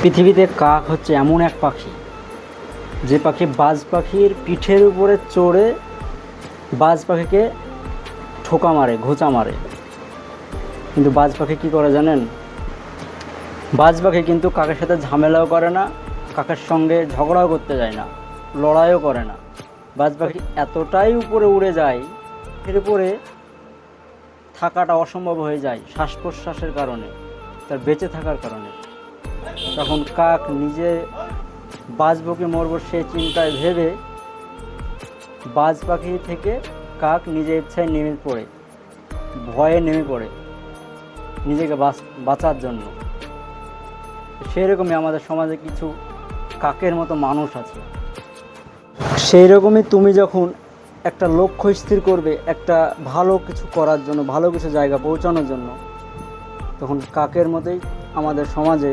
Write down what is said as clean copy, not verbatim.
পৃথিবীতে কাক হচ্ছে এমন এক পাখি, যে পাখি বাজ পাখির পিঠের উপরে চড়ে বাজ পাখিকে ঠোকা মারে, ঘোচা মারে। কিন্তু বাজ পাখি কী করে জানেন? বাজ পাখি কিন্তু কাকের সাথে ঝামেলাও করে না, কাকের সঙ্গে ঝগড়াও করতে যায় না, লড়াইও করে না। বাজ পাখি এতটাই উপরে উড়ে যায়, এর উপরে থাকাটা অসম্ভব হয়ে যায় শ্বাস প্রশ্বাসের কারণে, তার বেঁচে থাকার কারণে। তখন কাক নিজে বাঁচবো কি মরবো সে চিন্তায় ভেবে বাজ পাখি থেকে কাক নিজের ইচ্ছায় নেমে পড়ে, ভয়ে নেমে পড়ে নিজেকে বাঁচার জন্য। সেই রকমই আমাদের সমাজে কিছু কাকের মতো মানুষ আছে। সেই রকমই তুমি যখন একটা লক্ষ্য স্থির করবে একটা ভালো কিছু করার জন্য, ভালো কিছু জায়গা পৌঁছানোর জন্য, তখন কাকের মতোই আমাদের সমাজে